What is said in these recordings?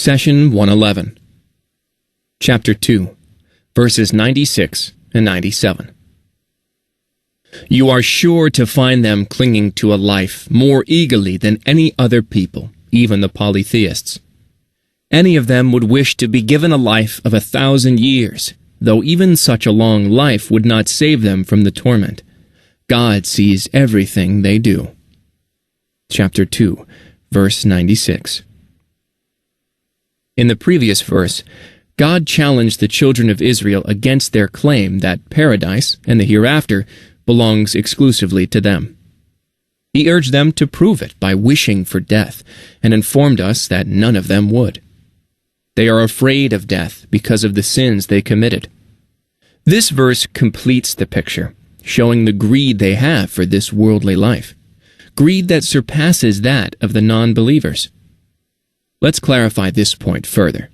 Session 111, Chapter 2, verses 96 and 97. You are sure to find them clinging to a life more eagerly than any other people, even the polytheists. Any of them would wish to be given a life of 1,000 years, though even such a long life would not save them from the torment. God sees everything they do. Chapter 2, verse 96. In the previous verse, God challenged the children of Israel against their claim that paradise and the hereafter belongs exclusively to them. He urged them to prove it by wishing for death, and informed us that none of them would. They are afraid of death because of the sins they committed. This verse completes the picture, showing the greed they have for this worldly life, greed that surpasses that of the non-believers. Let's clarify this point further.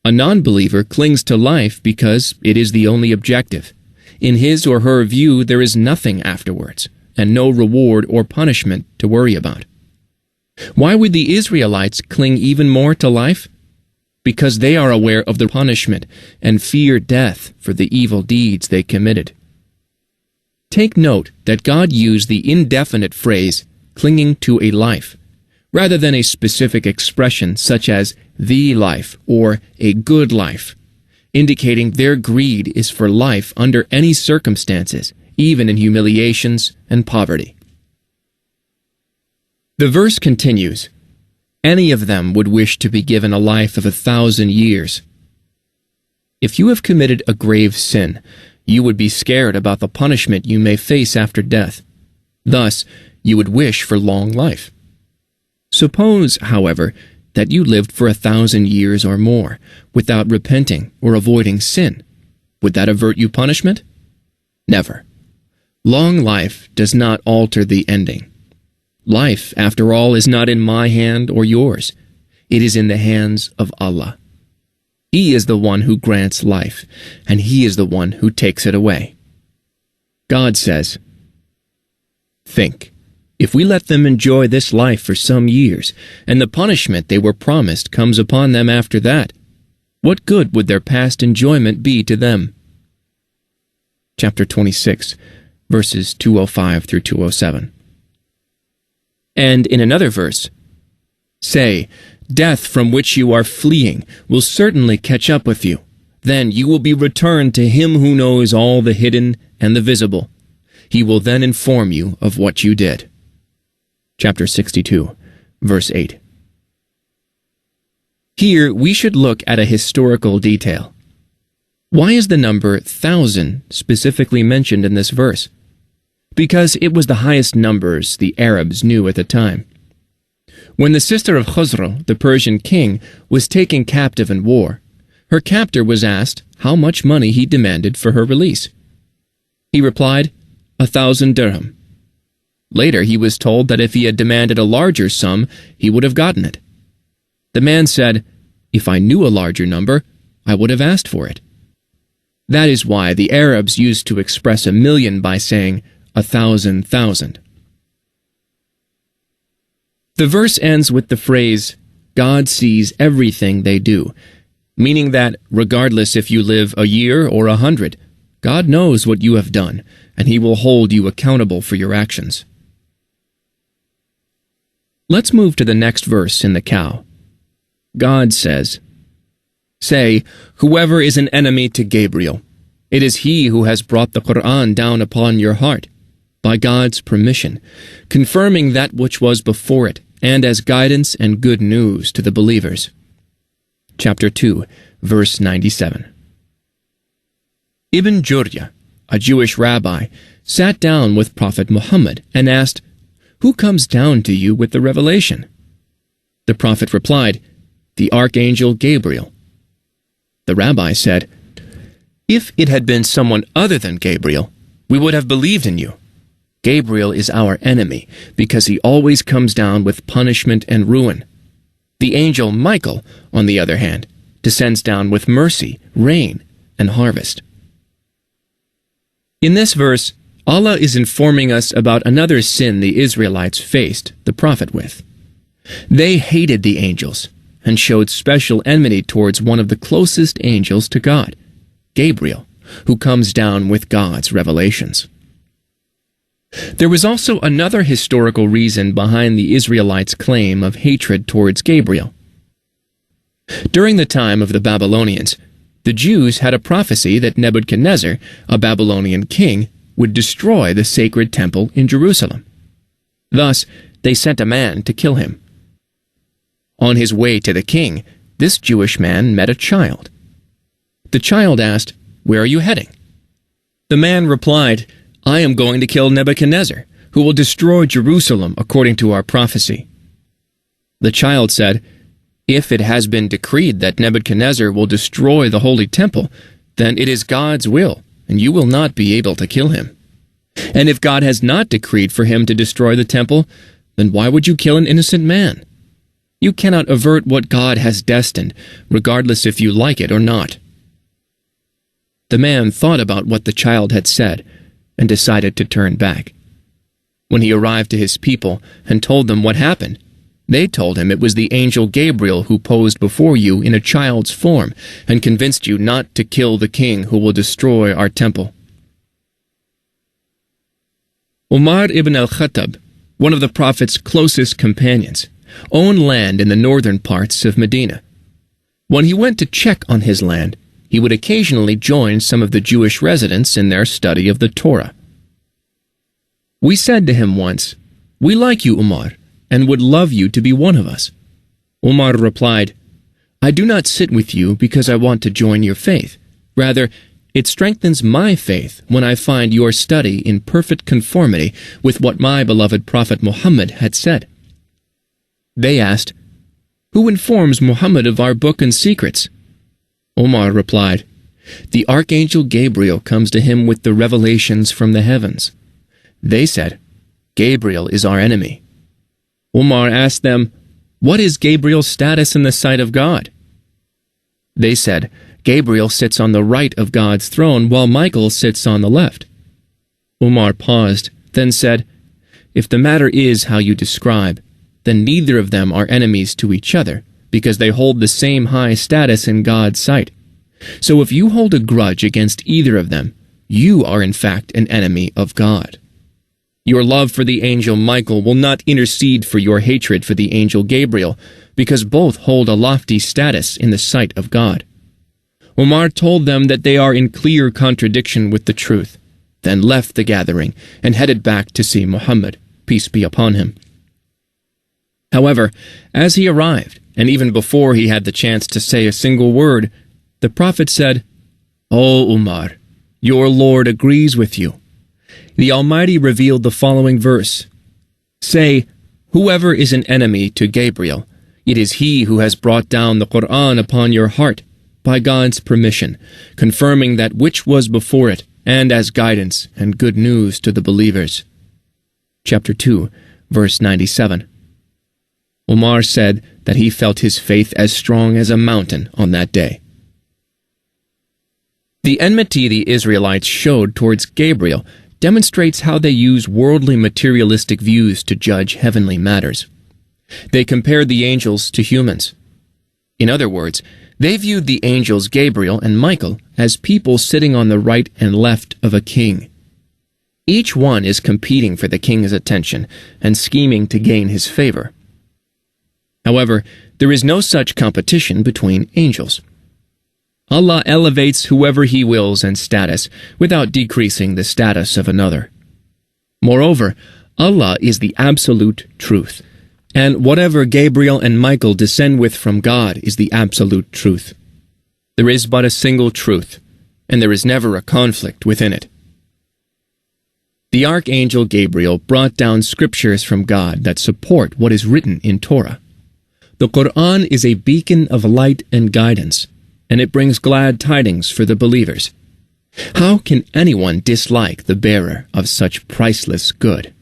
A non-believer clings to life because it is the only objective. In his or her view, there is nothing afterwards, and no reward or punishment to worry about. Why would the Israelites cling even more to life? Because they are aware of the punishment and fear death for the evil deeds they committed. Take note that God used the indefinite phrase, clinging to a life, rather than a specific expression such as the life or a good life, indicating their greed is for life under any circumstances, even in humiliations and poverty. The verse continues, any of them would wish to be given a life of 1,000 years. If you have committed a grave sin, you would be scared about the punishment you may face after death. Thus, you would wish for long life. Suppose, however, that you lived for 1,000 years or more without repenting or avoiding sin. Would that avert you punishment? Never. Long life does not alter the ending. Life, after all, is not in my hand or yours. It is in the hands of Allah. He is the one who grants life, and He is the one who takes it away. God says, think. If we let them enjoy this life for some years, and the punishment they were promised comes upon them after that, what good would their past enjoyment be to them? Chapter 26, verses 205 through 207. And in another verse, say, death from which you are fleeing will certainly catch up with you. Then you will be returned to Him who knows all the hidden and the visible. He will then inform you of what you did. Chapter 62, verse 8. Here we should look at a historical detail. Why is the number 1,000 specifically mentioned in this verse? Because it was the highest numbers the Arabs knew at the time. When the sister of Khosrow, the Persian king, was taken captive in war, her captor was asked how much money he demanded for her release. He replied, 1,000 dirham. Later he was told that if he had demanded a larger sum, he would have gotten it. The man said, if I knew a larger number, I would have asked for it. That is why the Arabs used to express 1,000,000 by saying 1,000,000. The verse ends with the phrase, God sees everything they do, meaning that regardless if you live a year or 100, God knows what you have done, and He will hold you accountable for your actions. Let's move to the next verse in the cow. God says, say, whoever is an enemy to Gabriel, it is he who has brought the Quran down upon your heart, by God's permission, confirming that which was before it, and as guidance and good news to the believers. Chapter 2, verse 97. Ibn Jurya, a Jewish rabbi, sat down with Prophet Muhammad and asked, who comes down to you with the revelation? The Prophet replied, the Archangel Gabriel. The rabbi said, if it had been someone other than Gabriel, we would have believed in you. Gabriel is our enemy because he always comes down with punishment and ruin. The angel Michael, on the other hand, descends down with mercy, rain, and harvest. In this verse, Allah is informing us about another sin the Israelites faced the Prophet with. They hated the angels, and showed special enmity towards one of the closest angels to God, Gabriel, who comes down with God's revelations. There was also another historical reason behind the Israelites' claim of hatred towards Gabriel. During the time of the Babylonians, the Jews had a prophecy that Nebuchadnezzar, a Babylonian king, would destroy the sacred temple in Jerusalem. Thus, they sent a man to kill him. On his way to the king, this Jewish man met a child. The child asked, "Where are you heading?" The man replied, "I am going to kill Nebuchadnezzar, who will destroy Jerusalem according to our prophecy." The child said, "If it has been decreed that Nebuchadnezzar will destroy the holy temple, then it is God's will, and you will not be able to kill him. And if God has not decreed for him to destroy the temple, then why would you kill an innocent man? You cannot avert what God has destined, regardless if you like it or not." The man thought about what the child had said and decided to turn back. When he arrived to his people and told them what happened, they told him it was the angel Gabriel who posed before you in a child's form and convinced you not to kill the king who will destroy our temple. Umar ibn al-Khattab, one of the Prophet's closest companions, owned land in the northern parts of Medina. When he went to check on his land, he would occasionally join some of the Jewish residents in their study of the Torah. We said to him once, "We like you, Umar, and would love you to be one of us." Umar replied, "I do not sit with you because I want to join your faith. Rather, it strengthens my faith when I find your study in perfect conformity with what my beloved Prophet Muhammad had said." They asked, "Who informs Muhammad of our book and secrets?" Umar replied, "The Archangel Gabriel comes to him with the revelations from the heavens." They said, "Gabriel is our enemy." Umar asked them, "What is Gabriel's status in the sight of God?" They said, "Gabriel sits on the right of God's throne, while Michael sits on the left." Umar paused, then said, "If the matter is how you describe, then neither of them are enemies to each other, because they hold the same high status in God's sight. So if you hold a grudge against either of them, you are in fact an enemy of God. Your love for the angel Michael will not intercede for your hatred for the angel Gabriel, because both hold a lofty status in the sight of God." Umar told them that they are in clear contradiction with the truth, then left the gathering and headed back to see Muhammad, peace be upon him. However, as he arrived, and even before he had the chance to say a single word, the Prophet said, "O Umar, your Lord agrees with you." The Almighty revealed the following verse, "Say, whoever is an enemy to Gabriel, it is he who has brought down the Quran upon your heart, by God's permission, confirming that which was before it, and as guidance and good news to the believers." Chapter 2, verse 97. Umar said that he felt his faith as strong as a mountain on that day. The enmity the Israelites showed towards Gabriel demonstrates how they use worldly materialistic views to judge heavenly matters. They compared the angels to humans. In other words, they viewed the angels Gabriel and Michael as people sitting on the right and left of a king. Each one is competing for the king's attention and scheming to gain his favor. However, there is no such competition between angels. Allah elevates whoever He wills in status without decreasing the status of another. Moreover, Allah is the absolute truth, and whatever Gabriel and Michael descend with from God is the absolute truth. There is but a single truth, and there is never a conflict within it. The Archangel Gabriel brought down scriptures from God that support what is written in Torah. The Quran is a beacon of light and guidance, and it brings glad tidings for the believers. How can anyone dislike the bearer of such priceless good?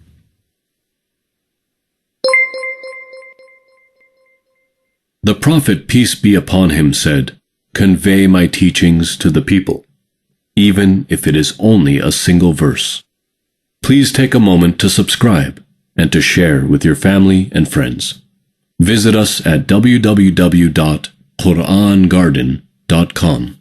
The Prophet, peace be upon him, said, "Convey my teachings to the people, even if it is only a single verse." Please take a moment to subscribe and to share with your family and friends. Visit us at www.QURANGARDEN.com.